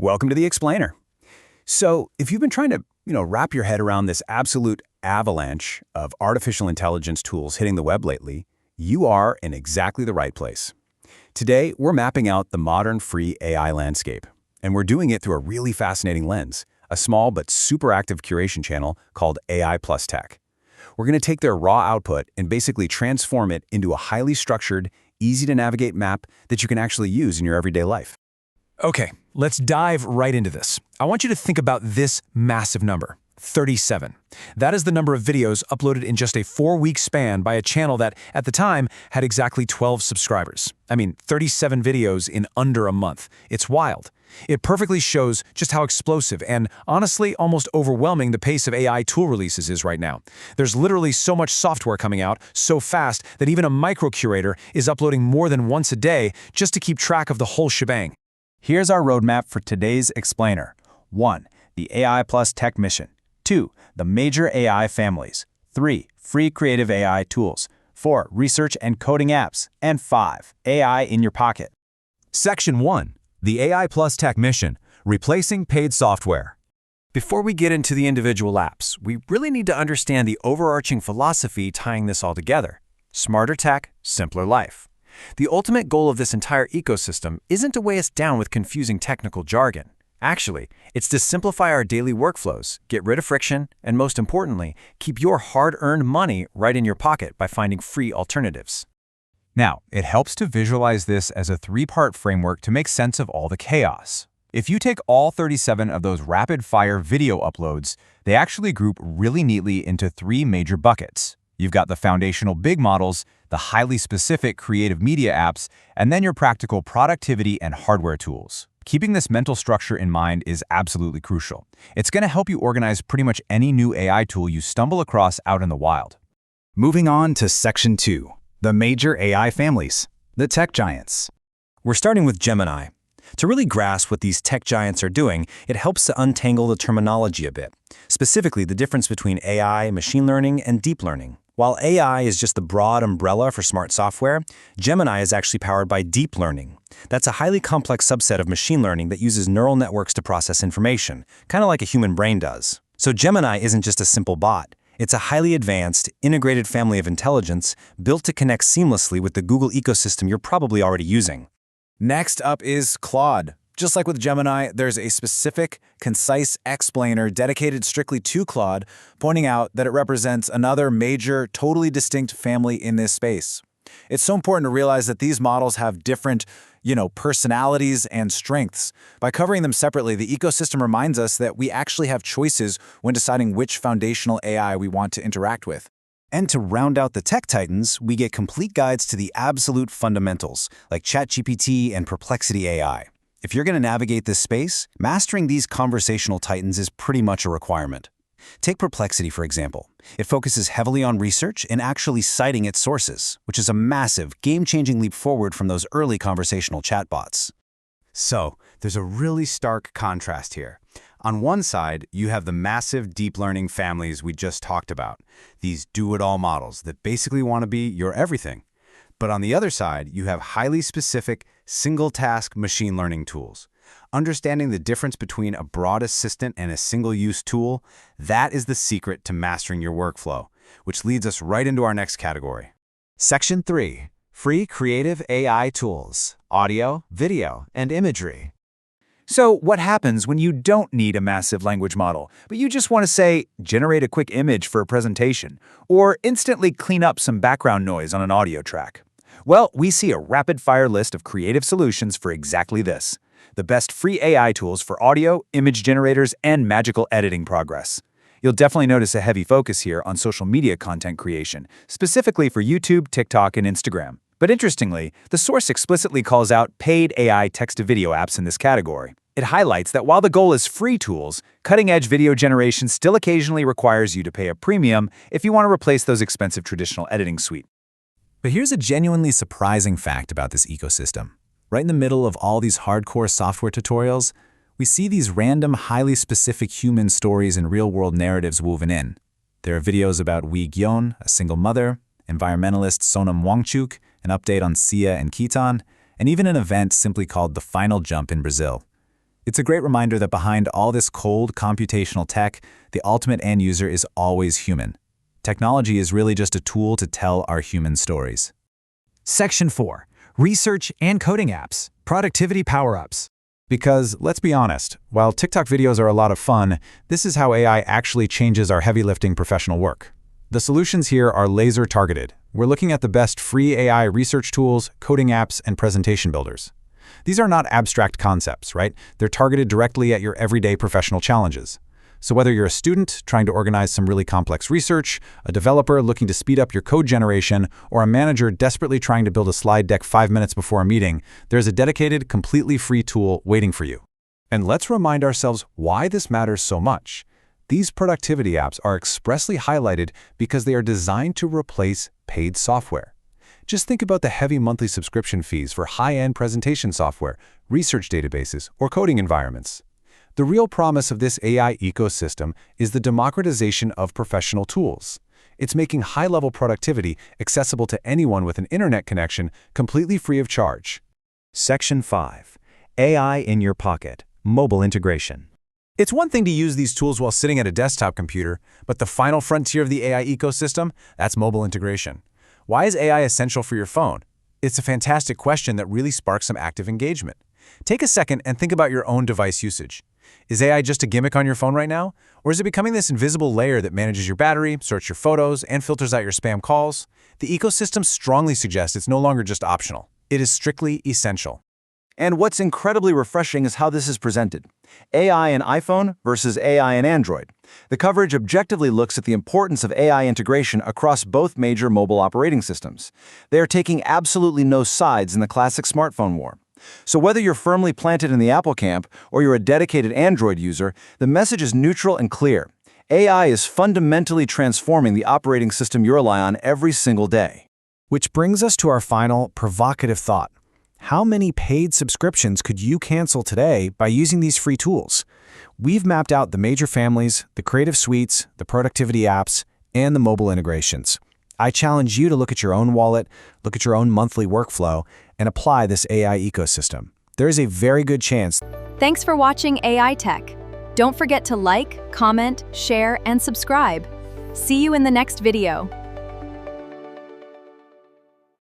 Welcome to the Explainer. So, if you've been trying to, wrap your head around this absolute avalanche of artificial intelligence tools hitting the web lately, you are in exactly the right place. Today, we're mapping out the modern free AI landscape, and we're doing it through a really fascinating lens, a small but super active curation channel called AI+tec. We're going to take their raw output and basically transform it into a highly structured, easy-to-navigate map that you can actually use in your everyday life. Okay, let's dive right into this. I want you to think about this massive number, 37. That is the number of videos uploaded in just a 4-week span by a channel that, at the time, had exactly 12 subscribers. 37 videos in under a month. It's wild. It perfectly shows just how explosive and, honestly, almost overwhelming the pace of AI tool releases is right now. There's literally so much software coming out so fast that even a micro-curator is uploading more than once a day just to keep track of the whole shebang. Here's our roadmap for today's Explainer. 1. The AI+tec mission. 2. The major AI families. 3. Free creative AI tools. 4. Research and coding apps. And 5. AI in your pocket. Section 1. The AI+tec mission, replacing paid software. Before we get into the individual apps, we really need to understand the overarching philosophy tying this all together. Smarter tech, simpler life. The ultimate goal of this entire ecosystem isn't to weigh us down with confusing technical jargon. Actually, it's to simplify our daily workflows, get rid of friction, and most importantly, keep your hard-earned money right in your pocket by finding free alternatives. Now, it helps to visualize this as a 3-part framework to make sense of all the chaos. If you take all 37 of those rapid-fire video uploads, they actually group really neatly into 3 major buckets. You've got the foundational big models, the highly specific creative media apps, and then your practical productivity and hardware tools. Keeping this mental structure in mind is absolutely crucial. It's going to help you organize pretty much any new AI tool you stumble across out in the wild. Moving on to Section 2. The major AI families. The tech giants. We're starting with Gemini. To really grasp what these tech giants are doing, it helps to untangle the terminology a bit, specifically the difference between AI, machine learning, and deep learning. While AI is just the broad umbrella for smart software, Gemini is actually powered by deep learning. That's a highly complex subset of machine learning that uses neural networks to process information, kind of like a human brain does. So Gemini isn't just a simple bot. It's a highly advanced, integrated family of intelligence built to connect seamlessly with the Google ecosystem you're probably already using. Next up is Claude. Just like with Gemini, there's a specific, concise explainer dedicated strictly to Claude, pointing out that it represents another major, totally distinct family in this space. It's so important to realize that these models have different, personalities and strengths. By covering them separately, the ecosystem reminds us that we actually have choices when deciding which foundational AI we want to interact with. And to round out the tech titans, we get complete guides to the absolute fundamentals, like ChatGPT and Perplexity AI. If you're going to navigate this space, mastering these conversational titans is pretty much a requirement. Take Perplexity, for example. It focuses heavily on research and actually citing its sources, which is a massive, game-changing leap forward from those early conversational chatbots. So, there's a really stark contrast here. On one side, you have the massive deep learning families we just talked about, these do-it-all models that basically want to be your everything. But on the other side, you have highly specific, single-task machine learning tools. Understanding the difference between a broad assistant and a single-use tool, that is the secret to mastering your workflow, which leads us right into our next category. Section 3. Free creative AI tools, audio, video, and imagery. So what happens when you don't need a massive language model, but you just want to say, generate a quick image for a presentation, or instantly clean up some background noise on an audio track? Well, we see a rapid-fire list of creative solutions for exactly this. The best free AI tools for audio, image generators, and magical editing progress. You'll definitely notice a heavy focus here on social media content creation, specifically for YouTube, TikTok, and Instagram. But interestingly, the source explicitly calls out paid AI text-to-video apps in this category. It highlights that while the goal is free tools, cutting-edge video generation still occasionally requires you to pay a premium if you want to replace those expensive traditional editing suite. But here's a genuinely surprising fact about this ecosystem. Right in the middle of all these hardcore software tutorials, we see these random, highly specific human stories and real-world narratives woven in. There are videos about Wee Gyeon, a single mother, environmentalist Sonam Wangchuk, an update on Sia and Khitan, and even an event simply called The Final Jump in Brazil. It's a great reminder that behind all this cold computational tech, the ultimate end user is always human. Technology is really just a tool to tell our human stories. Section 4. Research and coding apps. Productivity power-ups. Because, let's be honest, while TikTok videos are a lot of fun, this is how AI actually changes our heavy-lifting professional work. The solutions here are laser-targeted. We're looking at the best free AI research tools, coding apps, and presentation builders. These are not abstract concepts, right? They're targeted directly at your everyday professional challenges. So whether you're a student trying to organize some really complex research, a developer looking to speed up your code generation, or a manager desperately trying to build a slide deck 5 minutes before a meeting, there's a dedicated, completely free tool waiting for you. And let's remind ourselves why this matters so much. These productivity apps are expressly highlighted because they are designed to replace paid software. Just think about the heavy monthly subscription fees for high-end presentation software, research databases, or coding environments. The real promise of this AI ecosystem is the democratization of professional tools. It's making high-level productivity accessible to anyone with an internet connection completely free of charge. Section 5. AI in your pocket. Mobile integration. It's one thing to use these tools while sitting at a desktop computer, but the final frontier of the AI ecosystem, that's mobile integration. Why is AI essential for your phone? It's a fantastic question that really sparks some active engagement. Take a second and think about your own device usage. Is AI just a gimmick on your phone right now? Or is it becoming this invisible layer that manages your battery, sorts your photos, and filters out your spam calls? The ecosystem strongly suggests it's no longer just optional. It is strictly essential. And what's incredibly refreshing is how this is presented. AI in iPhone versus AI in Android. The coverage objectively looks at the importance of AI integration across both major mobile operating systems. They are taking absolutely no sides in the classic smartphone war. So whether you're firmly planted in the Apple camp or you're a dedicated Android user, the message is neutral and clear. AI is fundamentally transforming the operating system you rely on every single day. Which brings us to our final provocative thought. How many paid subscriptions could you cancel today by using these free tools? We've mapped out the major families, the creative suites, the productivity apps, and the mobile integrations. I challenge you to look at your own wallet, look at your own monthly workflow, and apply this AI ecosystem. There is a very good chance. Thanks for watching AI Tech. Don't forget to like, comment, share, and subscribe. See you in the next video.